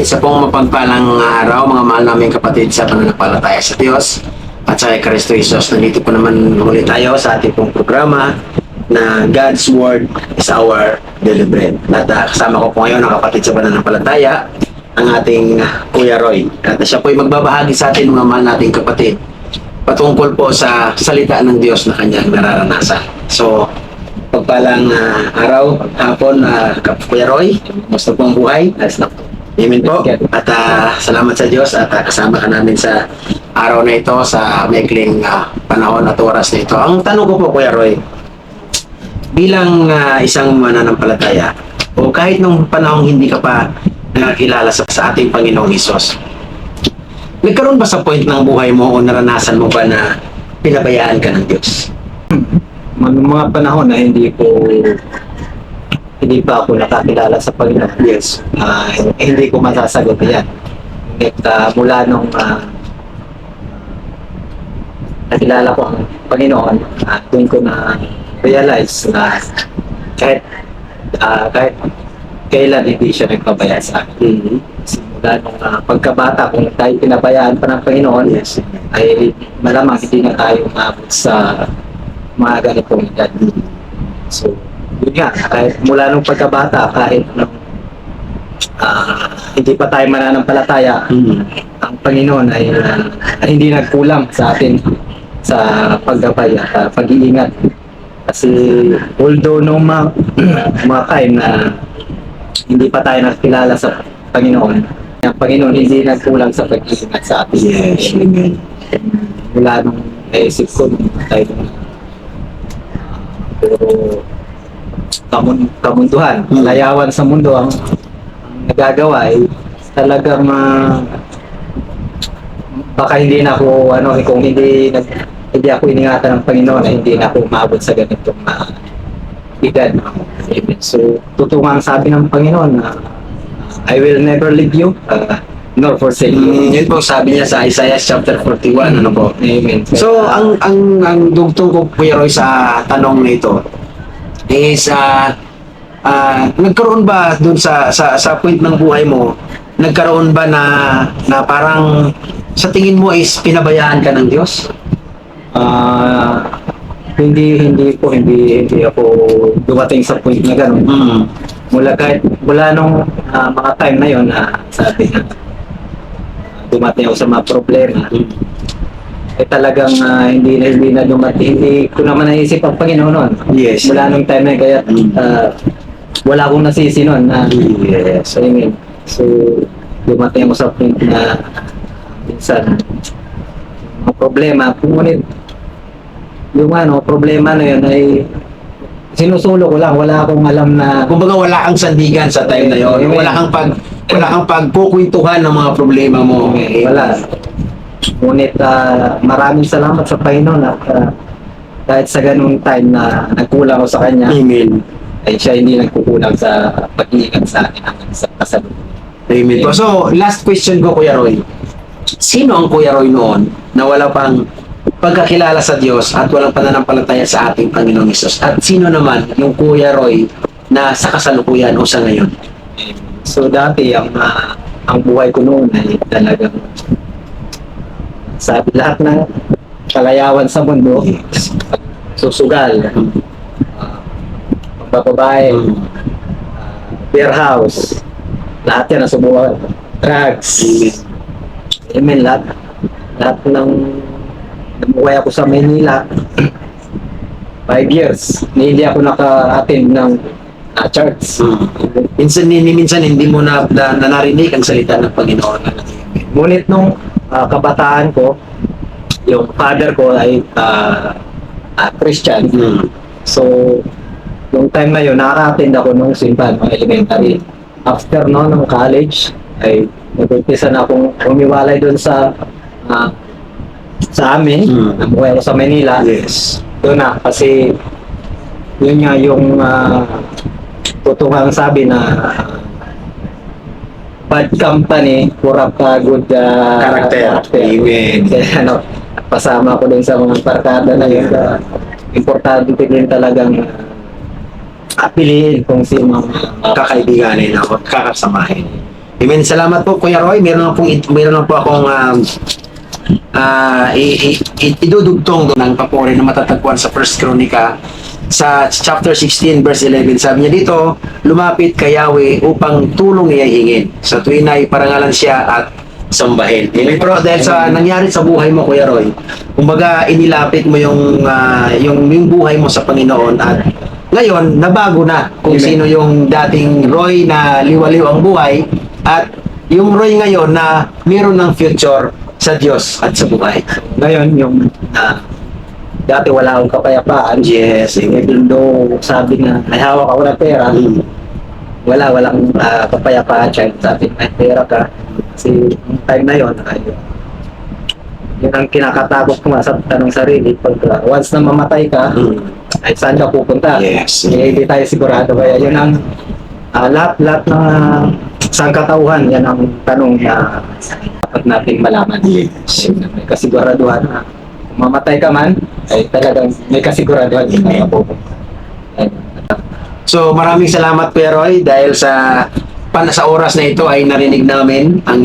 Isa pong mapagpalang araw, mga mahal naming kapatid sa pananampalataya sa Diyos at sa Kristo Jesus. Nandito po naman ulit tayo sa ating pong programa na God's Word is our daily bread. At kasama ko po ngayon ang kapatid sa pananampalataya, ang ating Kuya Roy. At siya po ay magbabahagi sa atin, mga mahal nating kapatid, patungkol po sa salita ng Diyos na kanyang nararanasan. So, pagpalang araw, hapon, Kuya Roy, gusto pong buhay. Amen po. At salamat sa Diyos at kasama ka namin sa araw na ito, sa maikling panahon at oras na ito. Ang tanong ko po, Kuya Roy, bilang isang mananampalataya, o kahit nung panahong hindi ka pa nakakilala sa ating Panginoong Hesus, nagkaroon ba sa point ng buhay mo o naranasan mo ba na pinabayaan ka ng Diyos? Mga panahon na hindi pa ako nakakilala sa Panginoon. Yes. Hindi ko masasagot yan. Ngunit mula nung nakilala ko ang Panginoon, doon ko na realize na kahit kailan hindi siya nagpabaya sa akin. Mm-hmm. Simula nung pagkabata, kung tayo pinabayaan pa ng Panginoon, Yes. ay malamang hindi na tayo umabot sa mga ganitong edad. So, yun nga, kahit mula nung pagkabata, kahit nung hindi pa tayo mananampalataya, ang Panginoon ay hindi nagkulang sa atin sa paggabay at pag-iingat. Kasi although nung mga time na hindi pa tayo nakilala sa Panginoon, ang Panginoon hindi nagkulang sa pag-iingat sa atin. Yes, amen. Mula nung naisip ko, tayo pero kamunduhan, layawan sa mundo ang nagagawa ay talagang baka hindi na ako kung hindi ako iningatan ng Panginoon ay hindi na ako umabot sa ganitong edad. So totoo nga ang sabi ng Panginoon na I will never leave you nor forsake you. Yun po sabi niya sa Isaiah chapter 41. Ano po? Amen. So, ang dugtong ko, Kuya Roy, sa tanong na ito is, nagkaroon ba dun sa point ng buhay mo, nagkaroon ba na parang sa tingin mo is pinabayaan ka ng Diyos? Hindi ako dumating sa point na gano'n. Mula nung mga time na yon, sabi na dumating ako sa mga problema, eh talagang hindi na dumating. Hindi ko naman naisip ang Panginoon noon. Yes. Mula nung time na kaya wala akong nasisi noon. Yes. So dumating ako sa point na minsan mga problema, ngunit yung problema na yun ay sinusulo ko lang, wala akong alam na Kumbaga wala kang sandigan sa time na yun. Wala kang pagkukwentuhan ng mga problema mo. wala. Ngunit maraming salamat sa Panginoon at kahit sa ganung time na nagkulang ako sa Kanya, Amen. ay siya hindi nagkukulang sa pag-iingat sa akin hanggang sa kasalukuyan. Amen po. So, last question ko, Kuya Roy. Sino ang Kuya Roy noon na wala pang pagkakilala sa Diyos at walang pananampalataya sa ating Panginoong Hesus? At sino naman yung Kuya Roy na sa kasalukuyan o sa ngayon? So dati ang buhay ko noon ay talagang sabi lahat ng kalayawan sa mundo, susugal, pagbababae, beer house, lahat yan nasubukan, drugs, amen, lahat ng namuhay ako sa Manila 5 years, hindi ako naka-attend ng church. Minsan hindi mo na narinig ang salita ng Panginoon. Ngunit nung kabataan ko, yung father ko ay Christian. So, yung time na yun, nakaka-attend ako nung simbahan, mga elementary. After nung college, ay nag-umpisa na akong umiwalay doon sa amin. Namuhay ako sa Manila. Yes. Doon na, kasi yun nga yung totoo sabi na bad company, corrupt good Character. Amen. Kaya pasama ko din sa mga barkada na yun. Importante din talagang piliin kung sino kakaibiganin ako, kakasamahin. Amen. Salamat po, Kuya Roy. Meron lang po akong idudugtong doon ng papuri na matatagpuan sa 1 Chronica sa chapter 16 verse 11. Sabi niya dito, lumapit kay Yahweh upang tulong niya hingin. Sa tuwin ay parangalan siya at sambahin. Amen. Pero dahil sa nangyari sa buhay mo, Kuya Roy, kumbaga inilapit mo yung buhay mo sa Panginoon at ngayon, nabago na kung Amen. sino yung dating Roy na liwaliw ang buhay at yung Roy ngayon na meron ng future sa Diyos at sa buhay. Ngayon, yung dati wala akong kapayapaan. Yes, amen. Even though sabi na may hawak ako ng pera, Mm. walang kapayapaan siya. Sabi may pera ka. Kasi yung time na yon ay yun ang kinakatakot ko nga sa tanong sarili. Pag once na mamatay ka, Mm. ay saan ka pupunta? Yes. Hindi tayo sigurado. Kaya yun ang lahat ng sangkatauhan, yan ang tanong na dapat nating malaman. Yes. May kasiguraduhan na kung mamatay ka man, ay talagang may kasiguraduhan din na mapupunta. So maraming salamat, Kuya Roy, dahil sa oras na ito ay narinig namin ang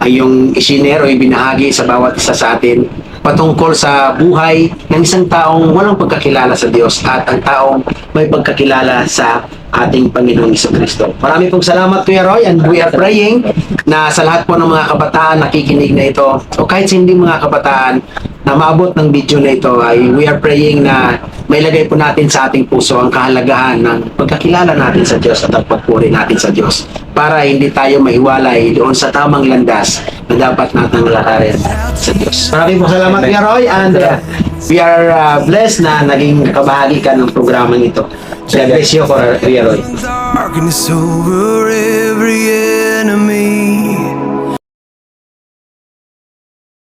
iyong isinero o ibinahagi sa bawat isa sa atin patungkol sa buhay ng isang taong walang pagkakilala sa Diyos at ang taong may pagkakilala sa ating Panginoong Jesucristo. Marami pong salamat, Kuya Roy, and we are praying na sa lahat po ng mga kabataan nakikinig na ito o kahit sa hindi mga kabataan na maabot ng video na ito ay we are praying na may lagay po natin sa ating puso ang kahalagahan ng pagkakilala natin sa Diyos at ang pagpuri natin sa Diyos para hindi tayo mahiwalay doon sa tamang landas na dapat nating lakarin sa Diyos. Maraming po salamat, Kuya Roy, and we are blessed na naging kabahagi ka ng programang ito. God bless you, Kuya Roy. Darkness over every enemy.